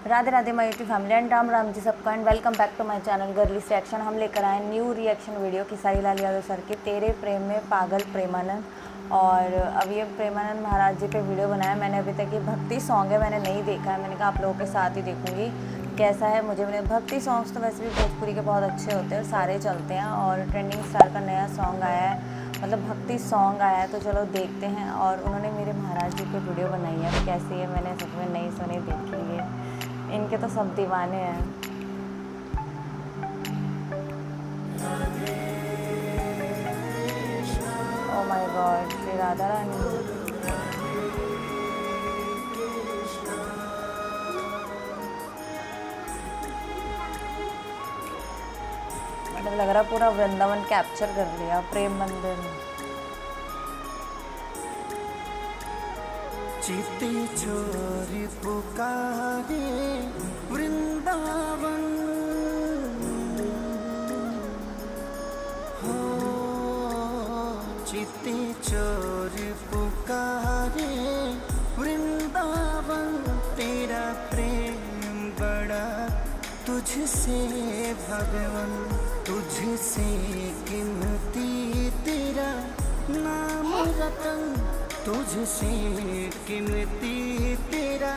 Radhe Radhe my YouTube family and Ram Ram ji सबका and welcome back to my channel girly reaction. हम लेकर आए new reaction video Khesari Lal Yadav sir के तेरे प्रेम में पागल प्रेमानंद। और अब ये प्रेमानंद महाराज जी पे वीडियो बनाया मैंने। अभी तक ये भक्ति सॉन्ग है, मैंने नहीं देखा है। मैंने कहा आप लोगों के साथ ही देखूँगी कैसा है। मैंने भक्ति सॉन्ग्स तो वैसे भी भोजपुरी के बहुत अच्छे होते हैं और सारे चलते हैं। और ट्रेंडिंग स्टार का नया सॉन्ग आया है, मतलब भक्ति सॉन्ग आया है, तो चलो देखते हैं। और उन्होंने मेरे महाराज जी पे वीडियो बनाई है, कैसी है मैंने सच में नहीं सुनी, देखी है। इनके तो सब दीवाने हैं। Oh my God, Shri Radha Rani. मतलब लग रहा पूरा वृंदावन कैप्चर कर लिया, प्रेम मंदिर। चिते चोरी पुकारे वृंदावन हो, चिते चोरी पुकारे वृंदावन। तेरा प्रेम बड़ा तुझसे भगवन, तुझसे कीमती तेरा नाम रतन, तुझसे कीमती तेरा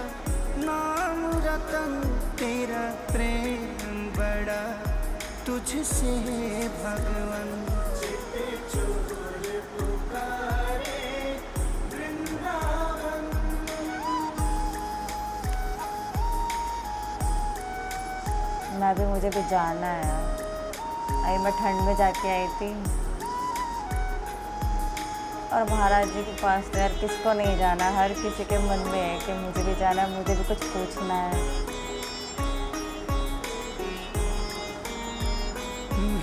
नाम रतन। तेरा प्रेम बड़ा तुझसे भगवन। मैं भी, मुझे भी जाना है। आई मैं ठंड में जाके आई थी। और महाराज जी के पास तो यार किसको नहीं जाना, हर किसी के मन में है कि मुझे भी जाना है, मुझे भी कुछ पूछना है।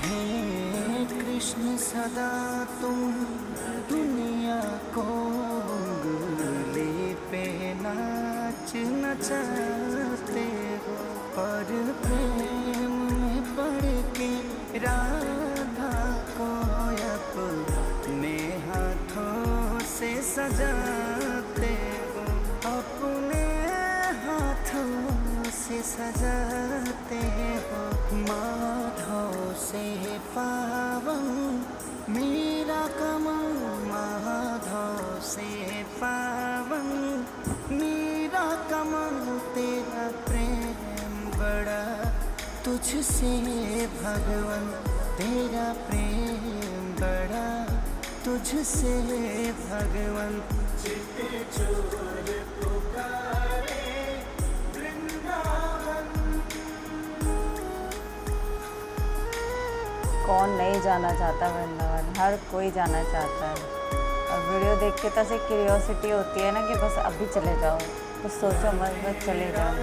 हे कृष्ण सदा तुम दुनिया को उंगली पे नाच नचाते हो, पर प्रेम में पड़ के राधा को अपने हाथों से सजाते हो, अपने हाथों से सजाते हो। माधव से पावन मेरा कमल, माधव से पावन मेरा कमल। तेरा प्रेम बड़ा तुझसे भगवन, तेरा प्रेम बड़ा तुझसे भगवन। चिते चोर पुकारे वृंदावन। कौन नहीं जाना चाहता वृंदावन, हर कोई जाना चाहता है। और वीडियो देख के तो ऐसे क्यूरियोसिटी होती है ना कि बस अभी चले जाओ, कुछ सोचो मत, बस चले जाओ।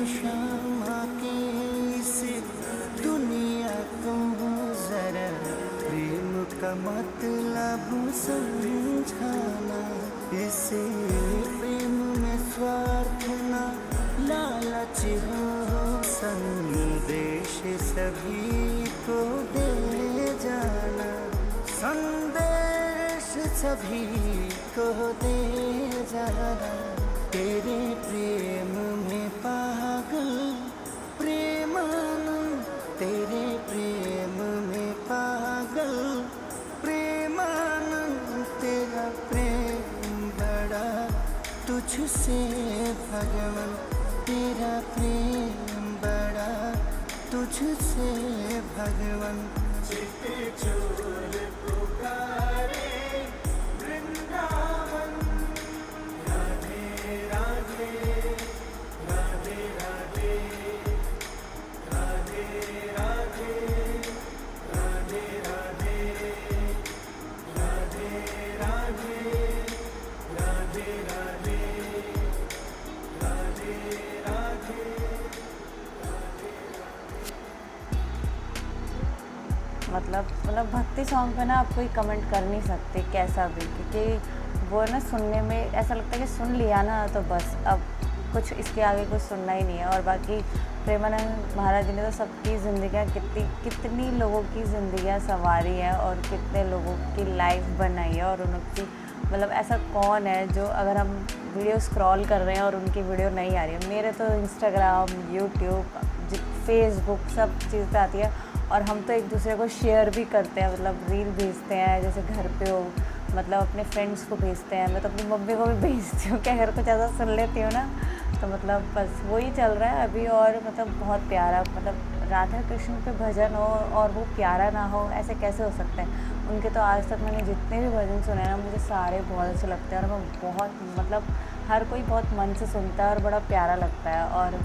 श्यामा के इस दुनिया को जरा प्रेम का मतलब समझाना। इसे प्रेम में स्वार्थ ना लालच हो, संदेश सभी को दे जाना, संदेश सभी को दे जाना। तेरे प्रेम में पागल प्रेमानंद, तेरे प्रेम में पागल प्रेमानंद। तेरा प्रेम बड़ा तुझसे भगवन, तेरा प्रेम बड़ा तुझसे भगवन। चिते चोर पुकारे वृंदावन। राधे राधे राधे राधे राधे राधे राधे राधे राधे राधे राधे राधे राधे राधे। मतलब भक्ति सॉन्ग पे ना आप कोई कमेंट कर नहीं सकते कैसा भी, क्योंकि वो ना सुनने में ऐसा लगता है कि सुन लिया ना तो बस अब कुछ इसके आगे कुछ सुनना ही नहीं है। और बाकी प्रेमानंद महाराज जी ने तो सबकी ज़िंदगियाँ कितनी लोगों की ज़िंदगियाँ संवारी है और कितने लोगों की लाइफ बनाई है। और उनकी मतलब ऐसा कौन है जो अगर हम वीडियो स्क्रॉल कर रहे हैं और उनकी वीडियो नहीं आ रही है। मेरे तो इंस्टाग्राम, यूट्यूब, फेसबुक सब चीज़ पे आती है और हम तो एक दूसरे को शेयर भी करते हैं, मतलब रील भेजते हैं, जैसे घर पे हो मतलब अपने फ्रेंड्स को भेजते हैं। मैं तो अपनी मम्मी को भी भेजती हूँ कि अगर कुछ ऐसा सुन लेती हूँ ना, तो मतलब बस वही चल रहा है अभी। और मतलब बहुत प्यारा, मतलब राधा कृष्ण पे भजन हो और वो प्यारा ना हो, ऐसे कैसे हो सकता है। उनके तो आज तक मैंने जितने भी भजन सुने हैं ना, मुझे सारे बहुत अच्छे लगते हैं और मैं बहुत मतलब हर कोई बहुत मन से सुनता है और बड़ा प्यारा लगता है। और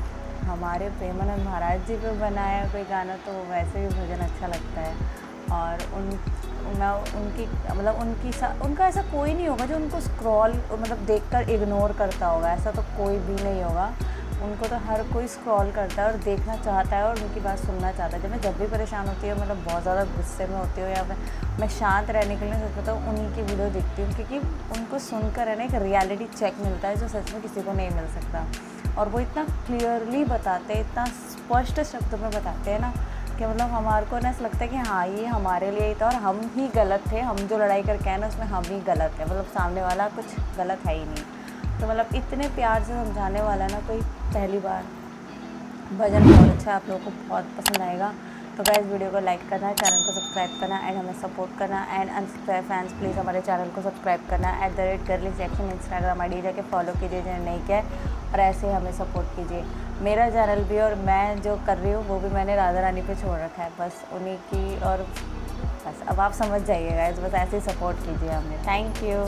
हमारे प्रेमानंद महाराज जी पे बनाया कोई गाना तो वैसे भी भजन अच्छा लगता है। और उनका ऐसा कोई नहीं होगा जो उनको स्क्रॉल मतलब देखकर इग्नोर करता होगा, ऐसा तो कोई भी नहीं होगा। उनको तो हर कोई स्क्रॉल करता है और देखना चाहता है और उनकी बात सुनना चाहता है। जब भी परेशान होती है, मतलब बहुत ज़्यादा गुस्से में होती हूँ या मैं शांत रहने के लिए सच बताऊँ उन्हीं की वीडियो देखती हूँ, क्योंकि उनको सुनकर है ना एक रियलिटी चेक मिलता है जो सच में किसी को नहीं मिल सकता। और वो इतना क्लियरली बताते हैं, इतना स्पष्ट शब्दों में बताते हैं ना कि मतलब हमारे को ना ऐसा लगता है कि हाँ ये हमारे लिए ही था और हम ही गलत थे, हम जो लड़ाई करके आए ना उसमें हम ही गलत है, मतलब सामने वाला कुछ गलत है ही नहीं। तो मतलब इतने प्यार से समझाने वाला ना कोई पहली बार। भजन बहुत अच्छा है, आप लोगों को बहुत पसंद आएगा। तो गाइस वीडियो को लाइक करना, चैनल को सब्सक्राइब करना एंड हमें सपोर्ट करना। एंड अनसब्सक्राइब फैंस प्लीज़ हमारे चैनल को सब्सक्राइब करना। @girly-section इंस्टाग्राम ID जाके फॉलो कीजिए जिन्हें नहीं किया है, और ऐसे ही हमें सपोर्ट कीजिए। मेरा चैनल भी और मैं जो कर रही हूँ वो भी मैंने राधा रानी पे छोड़ रखा है, बस उन्हीं की। और बस अब आप समझ जाइएगा, बस ऐसे ही सपोर्ट कीजिए हमें। Thank you.